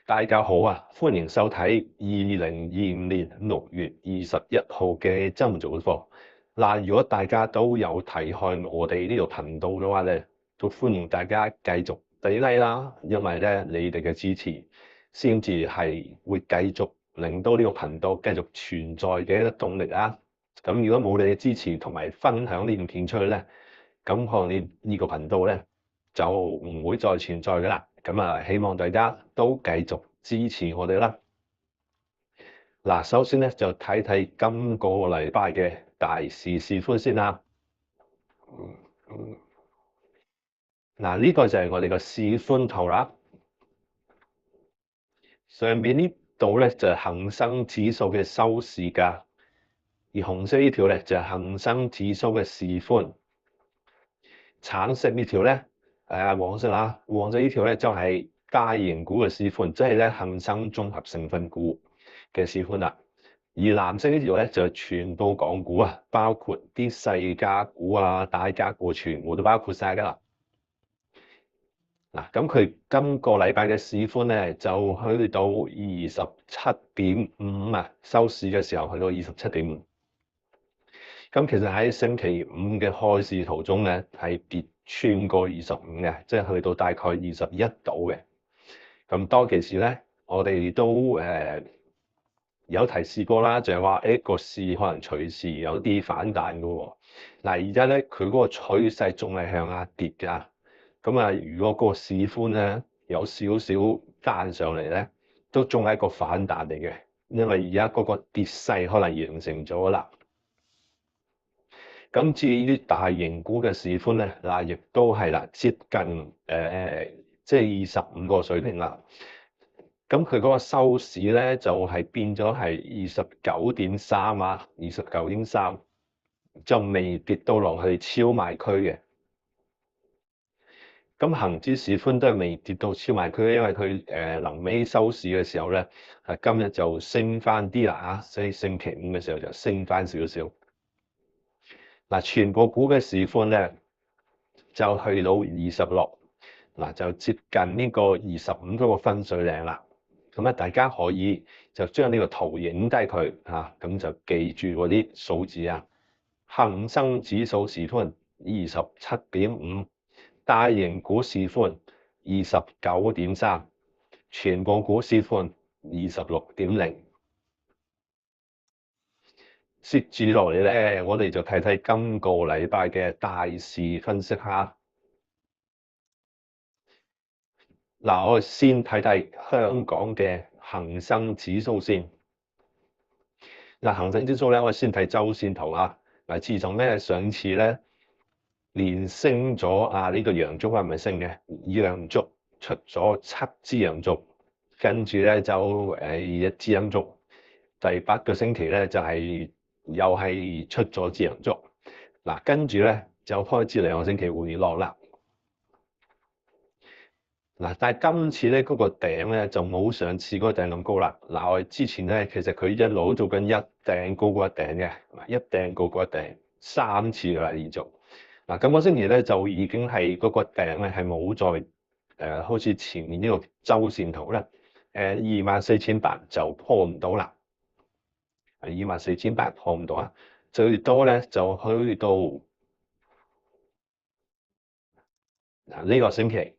大家好啊，歡迎收睇2025年6月21號嘅周早課。嗱，如果大家都有睇開我哋呢個頻道嘅話咧，都歡迎大家繼續俾 like 啦，因為咧你哋嘅支持先至係會繼續令到呢個頻道繼續存在嘅一個動力啊。咁如果冇你嘅支持同埋分享呢段片出去咧，咁可能呢個頻道咧就唔會再存在噶啦。咁啊，希望大家都繼續支持我哋啦。嗱，首先咧就睇睇今個禮拜嘅大事是非先啦。嗱，呢個就係我哋個市寬圖啦。上邊呢度咧就係恒生指數嘅收市價，而紅色呢條咧就係恒生指數嘅市寬。橙色呢條咧，黃色啦，黃色呢條咧就係大型股嘅市寬，即係咧恒生綜合成分股嘅市寬啦。而藍色呢條咧就係全部港股啊，包括啲細價股啊、大價股全部都包括晒噶啦。嗱，咁佢今個禮拜嘅市寬咧就去到27.5啊，收市嘅時候去到27.5。咁其實喺星期五嘅開市途中咧，係跌穿過25嘅，即係去到大概21度嘅。咁當其時咧，我哋都有提示過啦，就係話個市可能隨時有啲反彈嘅喎。嗱，而家咧佢嗰個趨勢仲係向下跌㗎。咁啊，如果個市寬咧有少少彈上嚟咧，都仲係一個反彈嚟嘅，因為而家嗰個跌勢可能形成咗啦。咁至於大型股嘅市寬咧，嗱亦都係啦，接近即係25個水平啦。咁佢嗰個收市咧就係變咗係29.3啊，29.3就未跌到落去超賣區嘅。咁恒指市寬都係未跌到超賣區，因為佢臨尾收市嘅時候咧，今日就升翻啲啦啊，所以星期五嘅時候就升翻少少。嗱，全部股嘅市寬咧就去到26，嗱就接近呢個25嗰個分水嶺啦。咁大家可以就將呢個圖影低佢嚇，咁就記住嗰啲數字啊。恒生指數市寬27.5，大型股市寬29.3，全部股市寬26.0。接住落嚟咧，我哋就睇睇今個禮拜嘅大市分析下。嗱，我先睇睇香港嘅恒生指數先。嗱，恒生指數咧，我先睇周線圖啊。嗱，自從咧上次咧連升咗呢個陽燭係咪升嘅？陽燭出咗7支陽燭，跟住咧就1支陰燭。第8個星期咧就係又係出咗支陽燭。嗱，跟住咧就開始2個星期回落啦。嗱，但係今次咧嗰個頂咧就冇上次嗰個頂咁高啦。嗱，我哋之前咧其實佢一路做緊一頂高過一頂嘅，一頂高過一頂3次㗎啦連續。嗱，今個星期咧就已經係嗰個頂咧係冇再好似前面呢個周線圖咧24,800就破唔到啦，24,800破唔到啊，最多咧就去到呢個星期。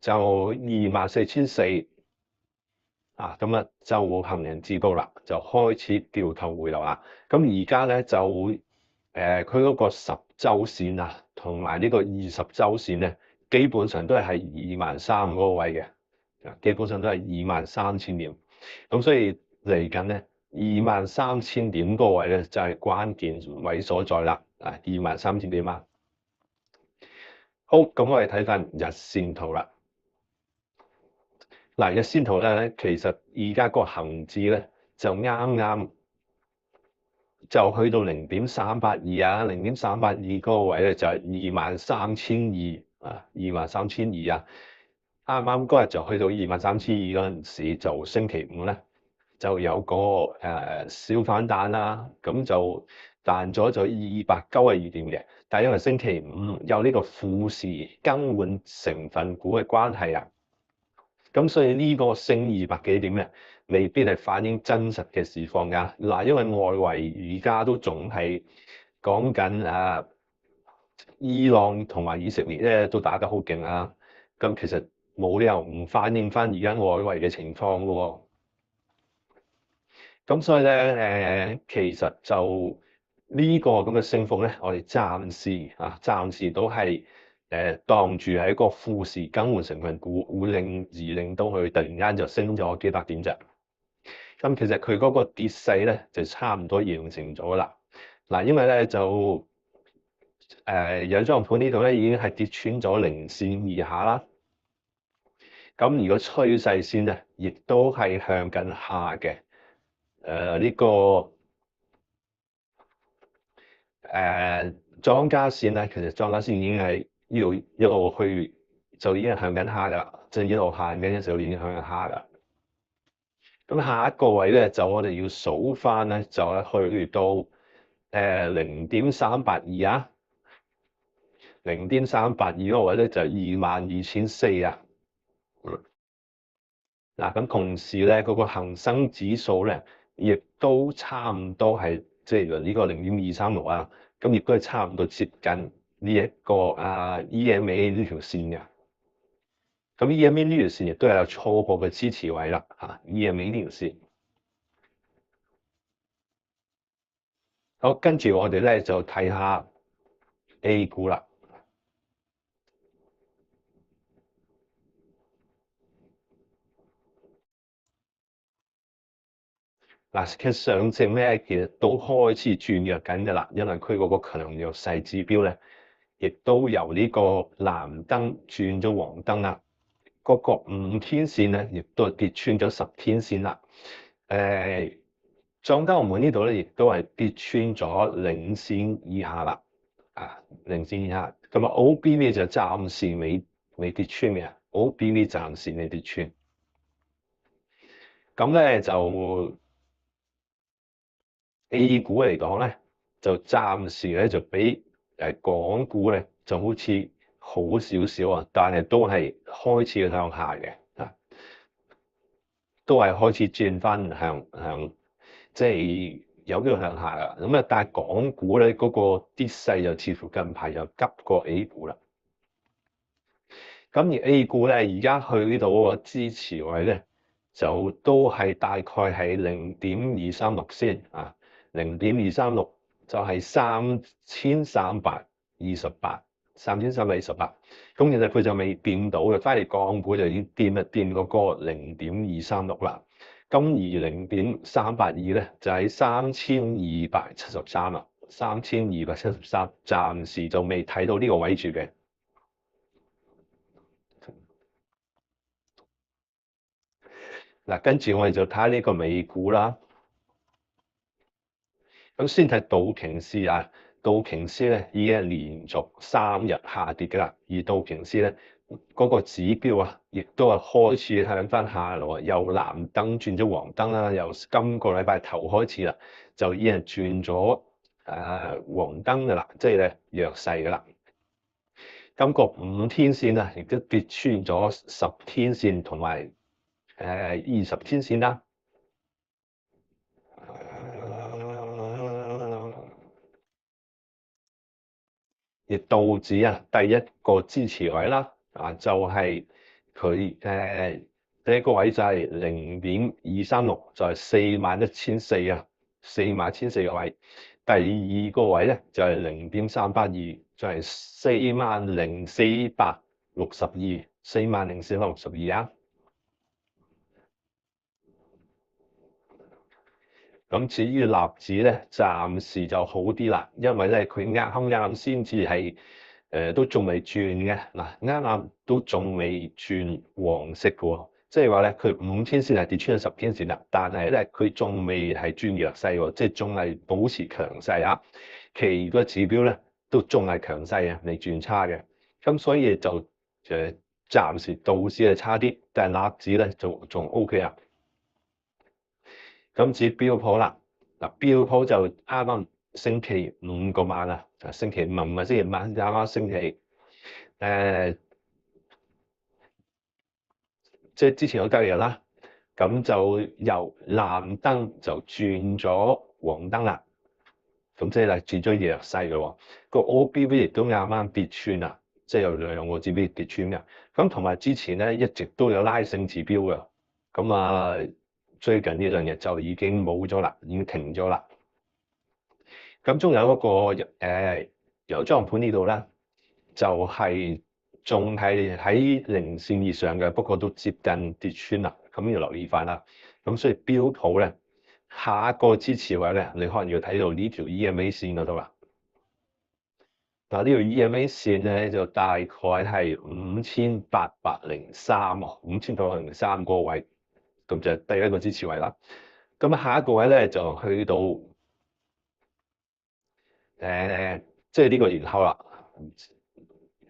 就24,400啊，咁啊就行人止步啦，就開始掉頭回落啦。咁而家咧就佢嗰個10週線啊，同埋呢個20週線咧，基本上都係喺23,000嗰個位嘅，基本上都係23,000點。咁所以嚟緊咧23,000點嗰個位咧就係關鍵位所在啦。23,000點啊。好，咁我哋睇翻日線圖啦。嗱，日線圖咧，其實而家個恆指咧就啱啱就去到0.382啊，0.382嗰個位咧就係23,200啊，23,200啊，啱啱嗰日就去到23,200嗰陣時，就星期五咧就有個小反彈啦，咁就彈咗就292點嘅，但係因為星期五有呢個富時更換成分股嘅關係啊。咁所以呢個升200幾點咧，未必係反映真實嘅市況㗎。嗱，因為外圍而家都仲係講緊伊朗同埋以色列咧都打得好勁啊。咁其實冇理由唔反映翻而家外圍嘅情況㗎喎。咁所以咧其實就呢個咁嘅升幅咧，我哋暫時都係當住係一個富時更換成分股，會令到佢突然間就升咗幾百點啫。咁其實佢嗰個跌勢咧就差唔多形成咗啦。嗱，因為咧就有張盤呢度咧已經係跌穿咗零線以下啦。咁如果趨勢線咧，亦都係向緊下嘅。呢個莊家線咧，其實莊家線已經係呢度一路去，就已經係向緊下噶啦，即係一路行緊嘅時候已經向緊下噶。咁下一個位咧，就我哋要數翻咧，就係去到0.382啊，0.382嗰個位咧就22,400啊。嗱，咁同時咧，嗰個恒生指數咧，亦都差唔多係即係呢個0.236啊，咁亦都係差唔多接近呢一個EMA 呢條線嘅。咁 EMA 呢條線亦都係有初步嘅支持位啦，EMA 呢條線。好，跟住我哋咧就睇下 A 股啦。嗱，其實上證咧，其實都開始轉弱緊嘅啦，因為佢嗰個強弱勢指標咧，亦都由呢個藍燈轉咗黃燈啦。嗰個5天線咧，亦都係跌穿咗10天線啦。莊家澳門呢度咧，亦都係跌穿咗領線以下啦。領線以下，咁啊 OBV 就暫時未跌穿嘅，OBV 暫時未跌穿。咁咧就 A 股嚟講咧，就暫時咧就比港股咧就好似好少少啊，但係都係開始向下嘅都係開始轉翻向即係有呢個向下啦。咁啊，但係港股咧嗰個跌勢就似乎近排又急過 A 股啦。咁而 A 股咧而家去呢度嗰個支持位咧，就都係大概係0.236先0.236就係3328，3328。咁其實佢就未掂到嘅，反而港股就已經掂嗰個0.236啦。咁而0.382咧就喺3273啦，3273暫時就未睇到呢個位住嘅。嗱，跟住我哋就睇下呢個美股啦。咁先睇道瓊斯啊，道瓊斯咧已經係連續3日下跌㗎啦，而道瓊斯咧嗰個指標啊，亦都係開始向翻下落，由藍燈轉咗黃燈啦，由今個禮拜頭開始啦，就已經係轉咗黃燈㗎啦，即係咧弱勢㗎啦。今個5天線啊，亦都跌穿咗10天線同埋20天線啦。亦導致第一個支持位啦，就係佢第一個位就係0.236，就係41,400啊，41,400個位。第二個位咧就係0.382，就係40,462啊。咁至於納指咧，暫時就好啲啦，因為咧佢啱先至係都仲未轉嘅，嗱啱都仲未轉黃色嘅喎，即係話咧佢5天線係跌穿咗10天線啦，但係咧佢仲未係轉弱勢喎，即係仲係保持強勢啊。其餘個指標咧都仲係強勢啊，未轉差嘅，咁所以就暫時道指係差啲，但係納指咧仲 OK 啊。咁至於標普啦，嗱標普就啱啱星期五嗰晚啊，星期五唔係星期晚，啱啱星期即係之前有交易日啦，咁就由藍燈就轉咗黃燈啦，咁即係轉咗弱勢嘅喎。個 OBV 亦都啱啱跌穿啦，即係有兩個指標跌穿嘅。咁同埋之前咧一直都有拉升指標嘅，咁啊最近呢兩日就已經冇咗啦，已經停咗啦。咁仲有一個油裝盤呢度咧，就係仲係喺零線以上嘅，不過都接近跌穿啦，咁要留意翻啦。咁所以標普咧下一個支持位咧，你可能要睇到呢條 EMA 線嗰度啦。嗱，呢條 EMA 線咧就大概係5803喎，5803個位，咁就第一個支持位啦。咁下一個位咧就去到即係呢個年後啦。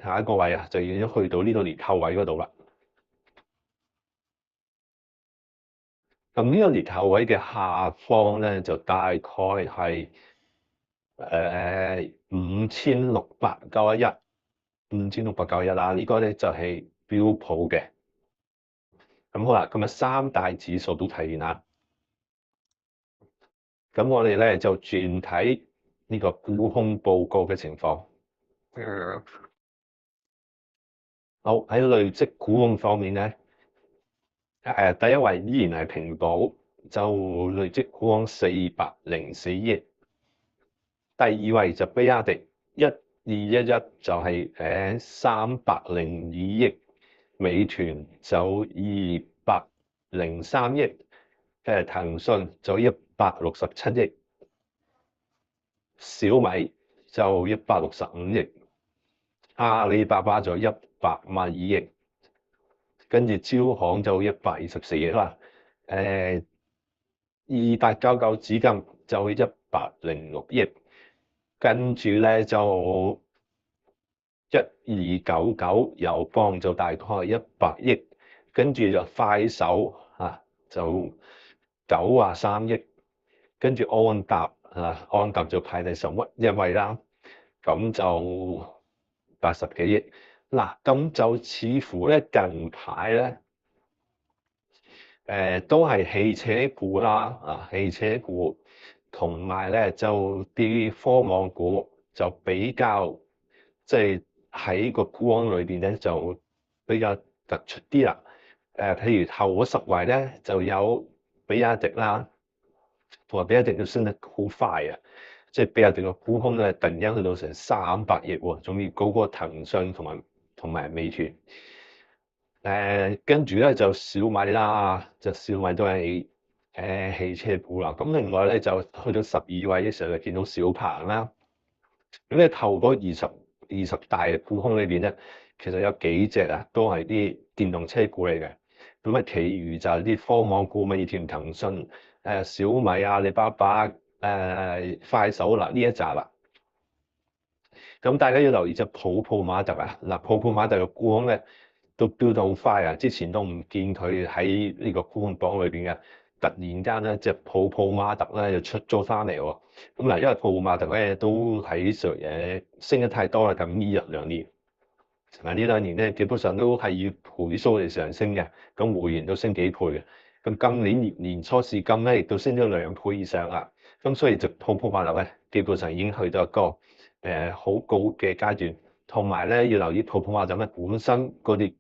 下一個位啊，就已經去到呢個年後位嗰度啦。咁呢個年後位嘅下方咧，就大概係5691啦。呢個咧就係標普嘅。咁好啦，咁啊三大指數都睇完啦。咁我哋咧就轉睇呢個沽空報告嘅情況。好，喺累積沽空方面咧，第一位依然係平保，就累積沽空404億。第二位就比亞迪1211，就係302億。美團就203億。騰訊就167億。小米就165億。阿里巴巴就102億。跟住招行就124億啦。2899紫金就106億。跟住咧就1299友邦就大概100億。跟住就快手就93億。跟住安踏就排第11位啦，咁就80幾億。嗱，咁就似乎咧近排咧都係汽車股啦，汽車股同埋咧就啲科網股就比較即係喺個沽空裏邊咧就比較突出啲啦。譬如頭嗰10位咧就有比亞迪啦，同埋比亞迪都升得好快啊！即係比亞迪個沽空咧突然間去到成300億喎，仲要高過騰訊同埋美團。跟住咧就小米啦，就小米都係汽車股啦。咁另外咧就去到12位嘅時候就見到小鵬啦。咁咧頭嗰20大沽空裏邊咧，其實有幾隻都係啲電動車股嚟嘅。咁啊，其餘就係啲科網股，美團、騰訊、小米、阿里巴巴、快手呢一紮啦。咁大家要留意隻泡泡瑪特嗱，泡泡瑪特嘅沽空咧都飆得好快啊！之前都唔見佢喺呢個沽空榜裏邊嘅，突然間咧隻泡泡瑪特咧就出咗翻嚟喎。咁嗱，因為泡泡瑪特咧都喺上升得太多啦，咁呢1-2年。呢2年咧，基本上都係以倍數嚟上升嘅，咁每年都升幾倍嘅。咁今年年初至今咧，亦都升咗2倍以上啦。咁所以就泡泡瑪特咧，基本上已經去到一個好高嘅階段。同埋咧，要留意泡泡瑪特咧本身嗰啲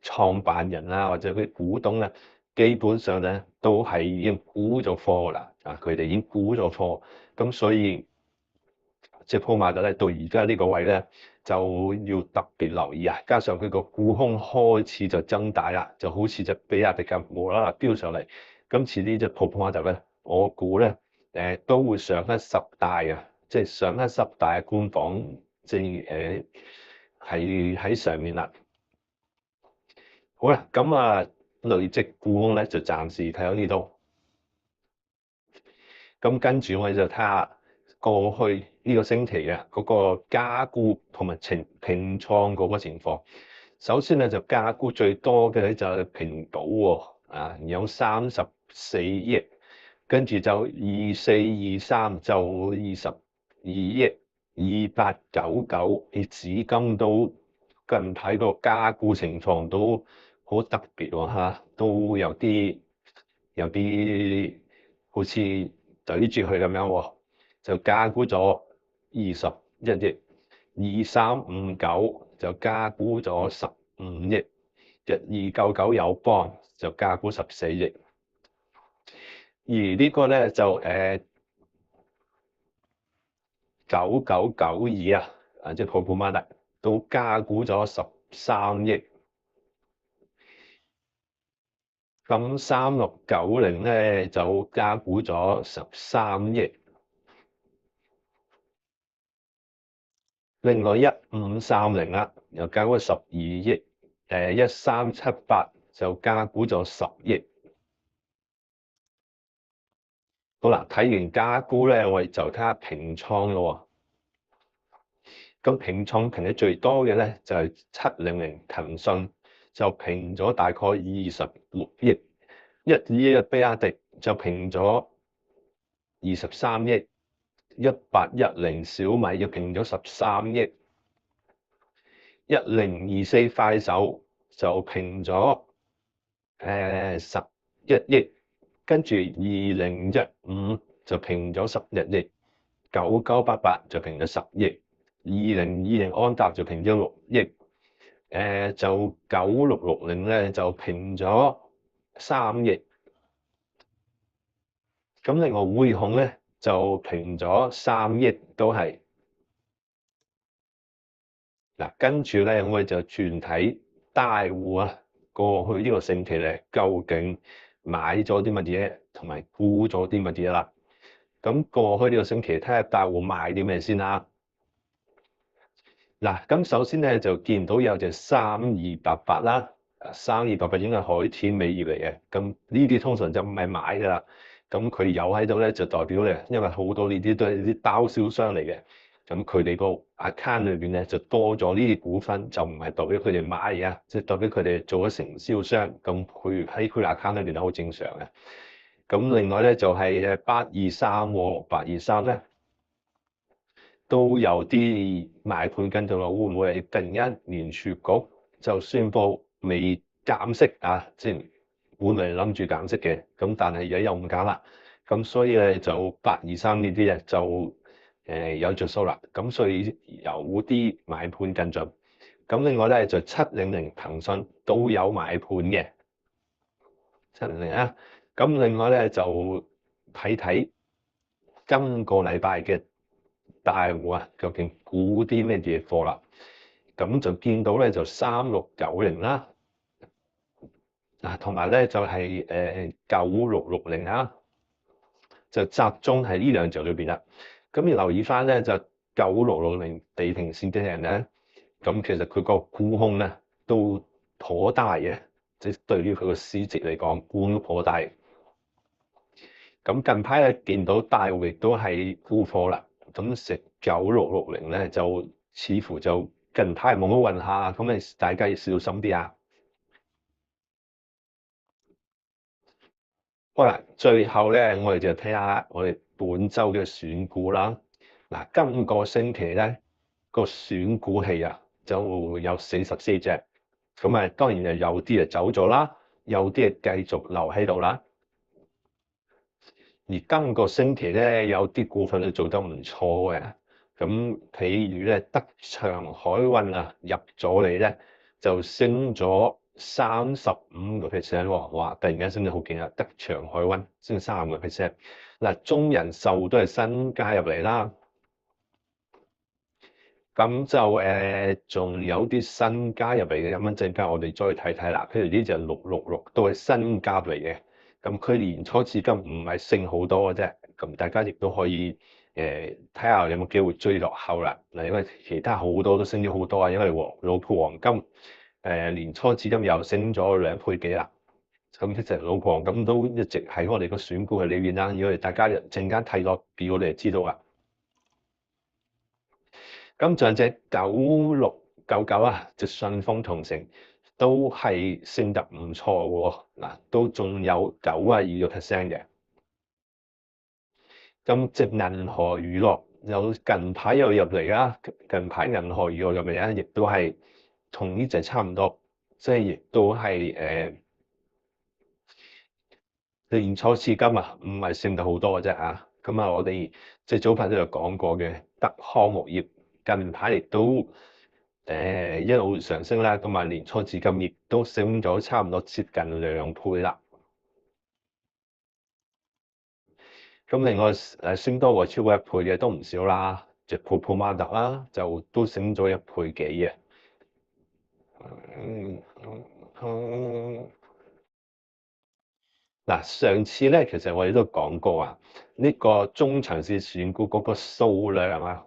創辦人啊，或者佢股東咧，基本上咧都係已經沽咗貨啦。佢哋已經沽咗貨，咁所以即係泡泡瑪特咧到而家呢個位咧，就要特別留意啊！加上佢個沽空開始就增大啦，就好似隻比亞迪咁無啦啦飆上嚟。今次呢隻泡泡瑪特咧，我估咧都會上翻10大啊，即係上翻10大官榜，即係係喺上面啦。好啦，咁累積沽空咧就暫時睇到呢度。咁跟住我哋就睇下過去呢個星期嘅嗰個加沽同埋平倉嗰個情況。首先咧就加沽最多嘅咧就係平保喎，有34億，跟住就2423就22億，2899紫金都近排個加沽情況都好特別喎嚇，都有啲好似對住佢咁樣喎，就加估咗21億，2359就加估咗15億，1299友邦就加估14億，而呢個咧就9992即係 Propermata 都加估咗13億。咁3690咧就加估咗13億，另外1530又加估12億，1378就加估咗10億。好啦，睇完加估咧，我哋就睇下平倉咯喎。咁平倉平得最多嘅咧就係700騰訊，就平咗大概26億。121比亞迪就平咗23億，1810小米就平咗13億，1024快手就平咗11億，跟住2015就平咗11億，9988就平咗10億，2020安踏就平咗6億，就9660咧就平咗3億。咁另外匯控咧就平咗3億都係。嗱，跟住咧我哋就轉睇大戶啊，過去呢個星期咧究竟買咗啲乜嘢，同埋沽咗啲乜嘢啦。咁過去呢個星期睇下大戶買啲咩先啦。嗱，咁首先咧就見到有隻3288啦，3288應該係海天美業嚟嘅。咁呢啲通常就唔係買㗎啦。咁佢有喺度咧就代表咧，因為好多呢啲都係啲包銷商嚟嘅。咁佢哋個 account 裏邊咧就多咗呢啲股份，就唔係代表佢哋買啊，即係代表佢哋做咗承銷商。咁佢喺佢 account 裏邊係好正常嘅。咁另外咧就係823喎，823咧都有啲買盤跟住落，會唔會係突然間聯儲局就宣布未減息啊？即係本嚟諗住減息嘅，咁但係而家又唔減啦。咁所以咧就823呢啲咧就有着數啦。咁所以有啲買盤跟進。咁另外咧就700騰訊都有買盤嘅700啊。咁另外咧就睇睇今個禮拜嘅大戶啊，究竟估啲咩嘢貨啦？咁就見到咧就3690啦，同埋咧就係9660啊，就集中喺呢兩隻裏邊啦。咁要留意翻咧就9660地平線嘅人咧，咁其實佢個沽空咧都頗大嘅，即係對於佢個市值嚟講沽都頗大。咁近排咧見到大戶亦都係沽貨啦。咁食9660咧就似乎就近排冇乜運下，咁你大家要小心啲啊！好啦，最後咧我哋就睇下我哋本週嘅選股啦。嗱，今個星期咧個選股期啊就有44隻，咁啊當然有啲啊走咗啦，有啲啊繼續留喺度啦。而今個星期咧，有啲股份都做得唔錯嘅。咁譬如咧，德祥海運啊，入咗嚟咧就升咗35%喎！哇，突然間升得好勁啊！德祥海運升35%。嗱，中人壽都係新加入嚟啦。咁就仲有啲新加入嚟嘅，咁陣間我哋再睇睇啦。譬如呢隻666都係新加入嚟嘅。咁佢年初至今唔係升好多嘅啫，咁大家亦都可以睇下有冇機會追落後啦。嗱，因為其他好多都升咗好多啊，因為老鋪黃金年初至今又升咗2倍幾啦。咁其實老鋪黃金都一直喺我哋個選股嘅裏邊啦。如果大家陣間睇落表，我哋就知道啦。咁仲有隻9699啊，隻順豐同城都係升得唔錯喎，嗱都仲有92%嘅。咁隻銀河娛樂有近排又入嚟啦，近排銀河娛樂入嚟咧，亦都係同呢隻差唔多，即係亦都係年初至今啊，唔係升得好多嘅啫啊。咁啊，我哋即係早排都有講過嘅，德康木業近排亦都一路上升啦。咁啊，年初至今亦都升咗差唔多接近2倍啦。咁另外升多過超過1倍嘅都唔少啦，即係普普馬特啦，就都升咗1倍幾嘅。嗯嗱，上次咧其實我哋都講過啊，呢個中長線選股嗰個數量啊，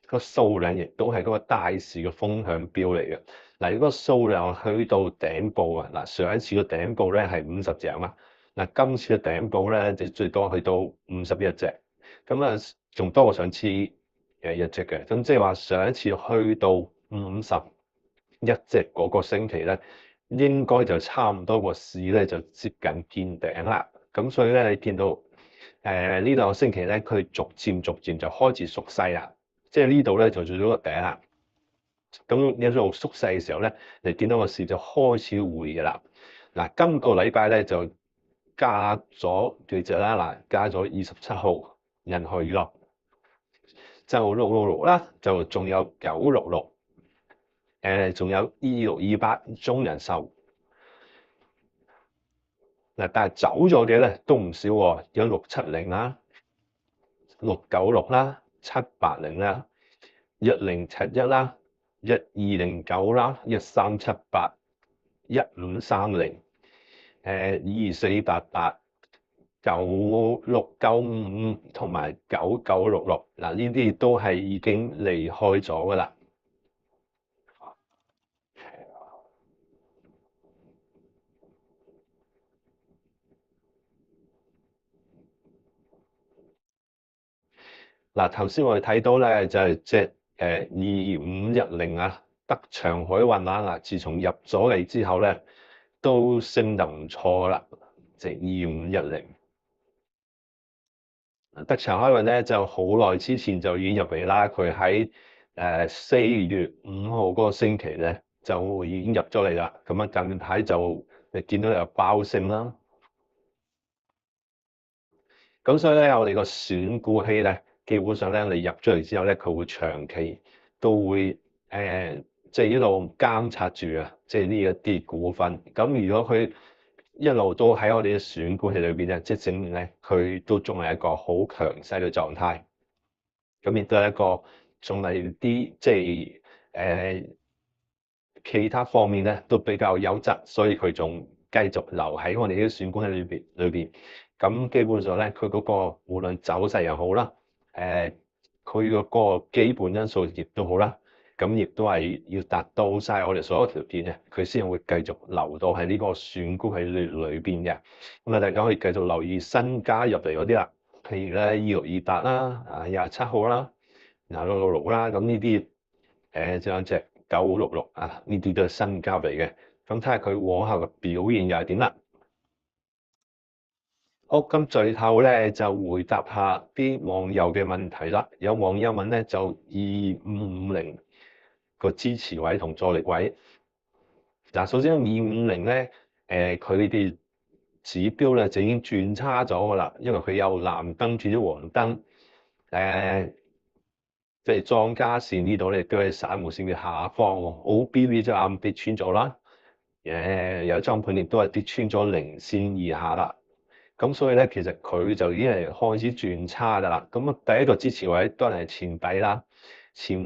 個數量亦都係嗰個大市嘅風向標嚟嘅。嗱，如果數量去到頂部啊，嗱，上一次嘅頂部咧係50隻啊，嗱，今次嘅頂部咧就最多去到51隻，咁啊仲多過上次1隻嘅。咁即係話上一次去到51隻嗰個星期咧，應該就差唔多個市咧就接近見頂啦。咁所以咧你見到呢兩個星期咧，佢逐漸就開始縮細啦。即係呢度咧就做咗個頂啦。咁一路縮細嘅時候咧，你見到個市就開始回嘅啦。嗱，今個禮拜咧就加咗幾隻啦。嗱，加咗27號銀河娛樂，就666啦，就仲有966，仲有2628中人壽。嗱，但係走咗嘅咧都唔少喎，有670啦、696啦、780啦、1071啦、1209啦、1378、1530、2488、9695同埋9966。嗱，呢啲都係已經離開咗噶啦。嗱，頭先我哋睇到咧就係隻2510啊，德祥海運啊。嗱，自從入咗嚟之後咧，都升得唔錯啦。隻2510，德祥海運咧就好耐之前就已經入嚟啦。佢喺4月5號嗰個星期咧就已經入咗嚟啦。咁啊，近排就你見到有爆升啦。咁所以咧，我哋個選股器咧，基本上咧，你入咗嚟之後咧，佢會長期都會即係一路監察住啊，即係呢一啲股份。咁如果佢一路都喺我哋嘅選股器裏邊咧，即係證明咧，佢都仲係一個好強勢嘅狀態。咁亦都係一個仲係啲即係其他方面咧都比較優質，所以佢仲繼續留喺我哋啲選股器裏邊。咁基本上咧，佢嗰個無論走勢又好啦，佢嗰個基本因素亦都好啦，咁亦都係要達到晒我哋所有條件嘅，佢先會繼續留到喺呢個選股器裏邊嘅。咁啊，大家可以繼續留意新加入嚟嗰啲啦，譬如咧2628啦，27號啦，嗱666啦，咁呢啲仲有隻966啊，呢啲都係新加入嚟嘅。咁睇下佢往後嘅表現又係點啦。好，咁最後咧就回答下啲網友嘅問題啦。有網友問咧就2550個支持位同阻力位。嗱，首先2550咧，佢哋指標咧就已經轉差咗噶啦，因為佢有藍燈轉咗黃燈，即係莊家線呢度咧都係散戶線嘅下方喎。OBV 就啱跌穿咗啦，有莊盤亦都係跌穿咗零線以下啦。咁所以咧，其實佢就已經係開始轉差㗎啦。咁啊，第一個支持位當然係前底啦，前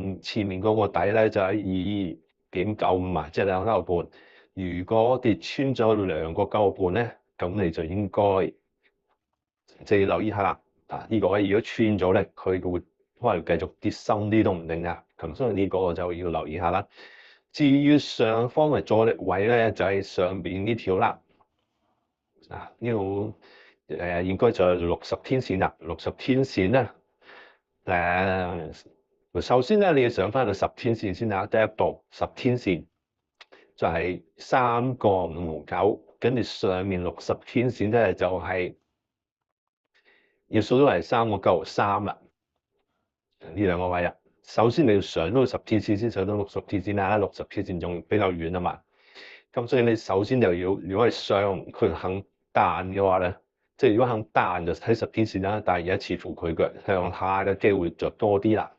面嗰個底咧就係2.95啊，即係2.95。如果跌穿咗2.95咧，咁你就應該即係留意下啦。呢個位如果穿咗咧，佢會可能繼續跌深啲都唔定㗎。咁所以呢個就要留意下啦。至於上方嘅阻力位咧，就係上邊呢條啦。呢度應該就係60天線啦。60天線咧，首先咧你要上翻去10天線先啦。第一步10天線就係3個5.9，跟住上面60天線咧就係要數到嚟3個9.3啦。呢兩個位啊，首先你要上到10天線先上到60天線啦，60天線仲比較遠啊嘛。咁所以你首先就要，如果係上佢肯彈嘅話咧，即係如果肯彈就睇10天線啦，但係而家似乎佢嘅向下嘅機會就多啲啦。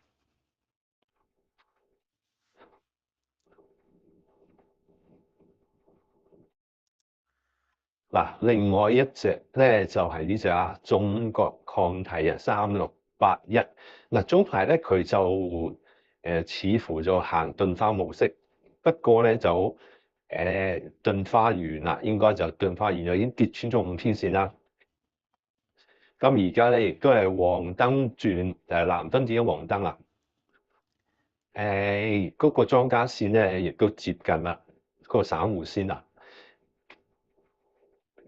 嗱，另外一隻咧就係呢隻中國抗體3681。嗱，中排咧佢就似乎就行鈍化模式，不過咧就鈍化完啦，應該就鈍化完就已經跌穿咗5天線啦。咁而家咧亦都係黃燈轉藍燈變咗黃燈啦。嗰個莊家線咧亦都接近啦，嗰個散戶線啦。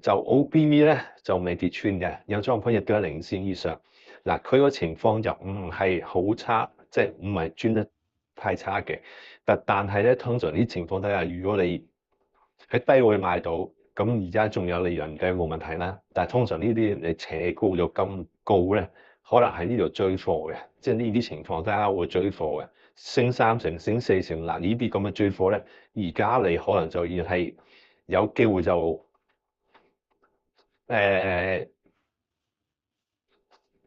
就 OBV 咧就未跌穿嘅，有莊盤亦都係零線以上。嗱，佢個情況就唔係好差，即係唔係轉得太差嘅。但係咧，通常啲情況底下，如果你喺低位買到，咁而家仲有利潤嘅冇問題啦。但係通常呢啲你扯高咗咁高咧，可能喺呢度追貨嘅，即係呢啲情況底下會追貨嘅。升3成、升4成，嗱呢啲咁嘅追貨咧，而家你可能就要係有機會就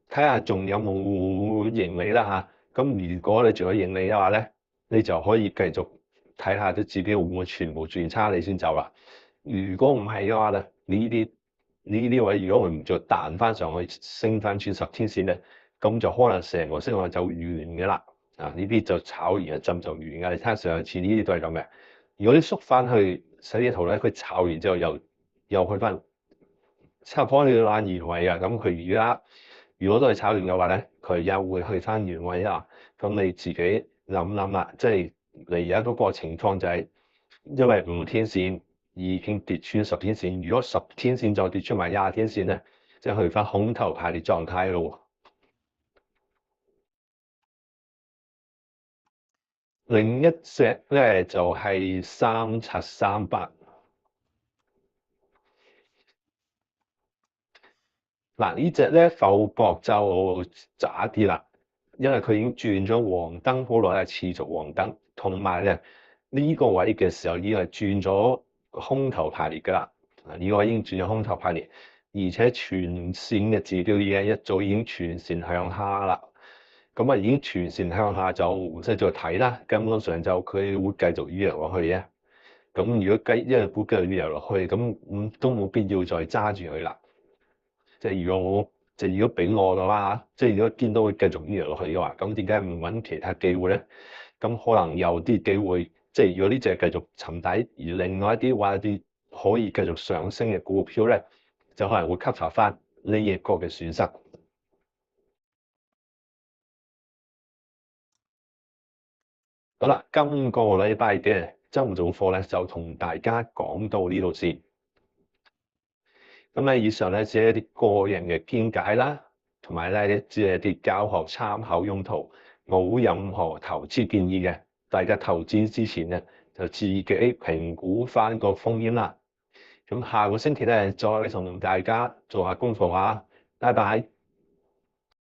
睇下仲有冇盈利啦嚇。咁如果你仲有盈利嘅話咧，你就可以繼續睇下啲自己會唔會全部轉差，你先走啦。如果唔係嘅話咧，呢啲位如果佢唔再彈翻上去，升翻穿10天線咧，咁就可能成個升浪就完嘅啦。呢啲就炒完一陣就完嘅。你睇下上次呢啲都係咁嘅。如果你縮翻去洗啲圖咧，佢炒完之後又去翻差唔多你爛原位啊。咁佢而家如果都係炒完嘅話咧，佢又會去翻原位啊。咁你自己諗諗啦，即係你而家嗰個情況就係因為5天線已經跌穿10天線，如果10天線再跌穿埋20天線咧，即係去翻空頭排列狀態咯。另一隻咧就係3738。嗱，呢隻咧浮薄就渣啲啦，因為佢已經轉咗黃燈好耐，係持續黃燈，同埋咧呢個位嘅時候已經係轉咗空頭排列㗎啦。呢個位已經轉咗空頭排列，而且全線嘅指標嘢一早已經全線向下啦。咁已經全線向下就唔使再睇啦，根本上就佢會繼續預落去嘅。咁如果因為估計預落去，咁都冇必要再揸住佢啦。即係如果俾我嘅話，即係如果見到佢繼續預落去嘅話，咁點解唔揾其他機會咧？咁可能有啲機會，即係如果呢隻繼續沉底，而另外一啲話啲可以繼續上升嘅股票咧，就可能會吸納翻呢一個嘅損失。好啦，今個禮拜嘅周早課咧就同大家講到呢度先。咁咧，以上咧只係一啲個人嘅見解啦，同埋咧只係一啲教學參考用途，冇任何投資建議嘅。大家投資之前咧就自己評估翻個風險啦。咁下個星期咧再同大家做下功課啊，拜拜。